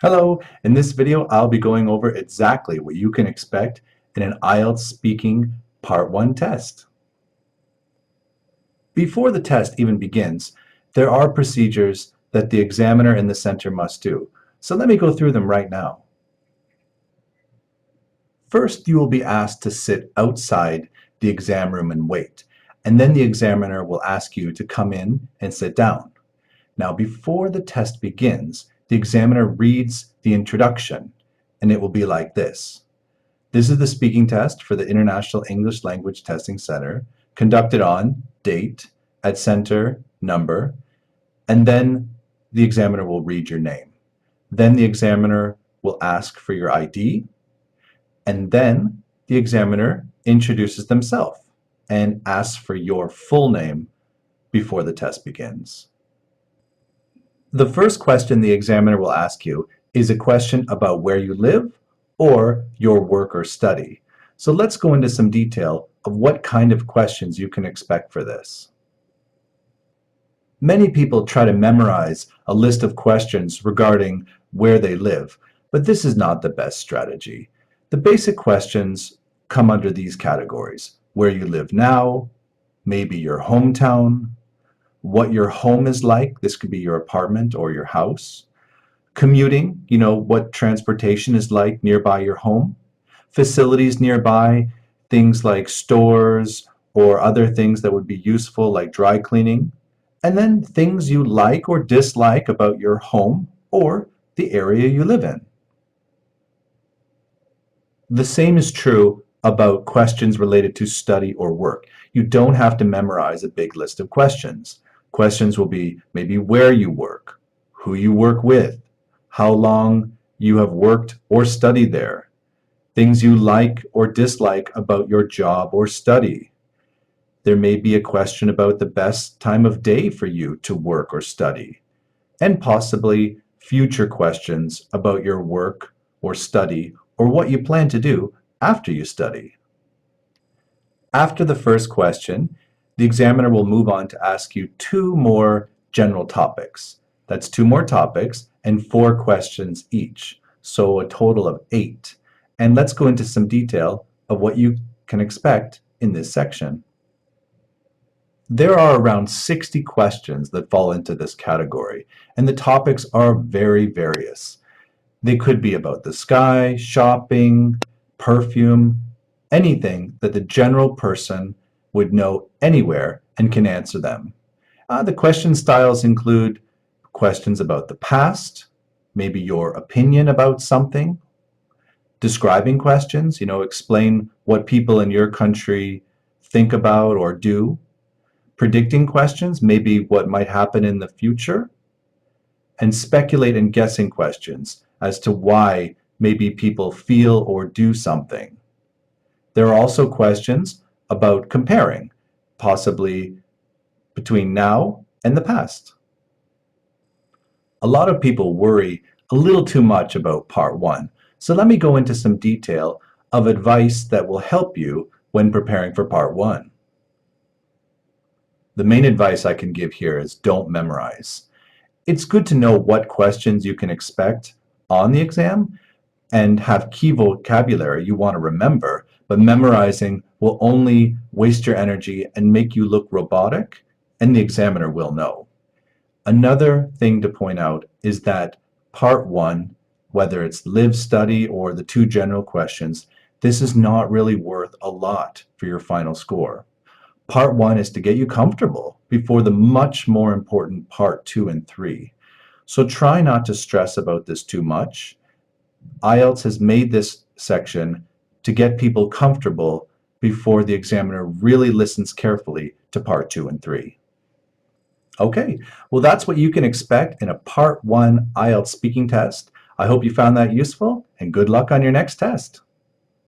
Hello, in this video I'll be going over exactly what you can expect in an IELTS Speaking Part 1 test. Before the test even begins, there are procedures that the examiner in the center must do. So let me go through them right now. First, you will be asked to sit outside the exam room and wait, and then the examiner will ask you to come in and sit down. Now, before the test begins, the examiner reads the introduction, and it will be like this. This is the speaking test for the International English Language Testing Center, conducted on date, at center, number, and then the examiner will read your name. Then the examiner will ask for your ID, and then the examiner introduces themselves and asks for your full name before the test begins. The first question the examiner will ask you is a question about where you live or your work or study. So let's go into some detail of what kind of questions you can expect for this. Many people try to memorize a list of questions regarding where they live, but this is not the best strategy. The basic questions come under these categories: where you live now, maybe your hometown, what your home is like, this could be your apartment or your house, commuting, what transportation is like nearby your home, facilities nearby, things like stores or other things that would be useful like dry cleaning, and then things you like or dislike about your home or the area you live in. The same is true about questions related to study or work. You don't have to memorize a big list of questions. Questions will be maybe where you work, who you work with, how long you have worked or studied there, things you like or dislike about your job or study. There may be a question about the best time of day for you to work or study, and possibly future questions about your work or study or what you plan to do after you study. After the first question, the examiner will move on to ask you two more general topics. That's two more topics and 4 questions each, so a total of 8. And let's go into some detail of what you can expect in this section. There are around 60 questions that fall into this category, and the topics are very various. They could be about the sky, shopping, perfume, anything that the general person would know anywhere and can answer them. The question styles include questions about the past, maybe your opinion about something, describing questions, explain what people in your country think about or do, predicting questions, maybe what might happen in the future, and speculate and guessing questions as to why maybe people feel or do something. There are also questions about comparing, possibly between now and the past. A lot of people worry a little too much about Part 1, so let me go into some detail of advice that will help you when preparing for Part 1. The main advice I can give here is don't memorize. It's good to know what questions you can expect on the exam and have key vocabulary you want to remember, but memorizing will only waste your energy and make you look robotic, and the examiner will know. Another thing to point out is that Part 1, whether it's live, study, or the 2 general questions, this is not really worth a lot for your final score. Part 1 is to get you comfortable before the much more important Part 2 and 3. So try not to stress about this too much. IELTS has made this section to get people comfortable before the examiner really listens carefully to Part 2 and 3. Okay, well that's what you can expect in a Part 1 IELTS speaking test. I hope you found that useful, and good luck on your next test.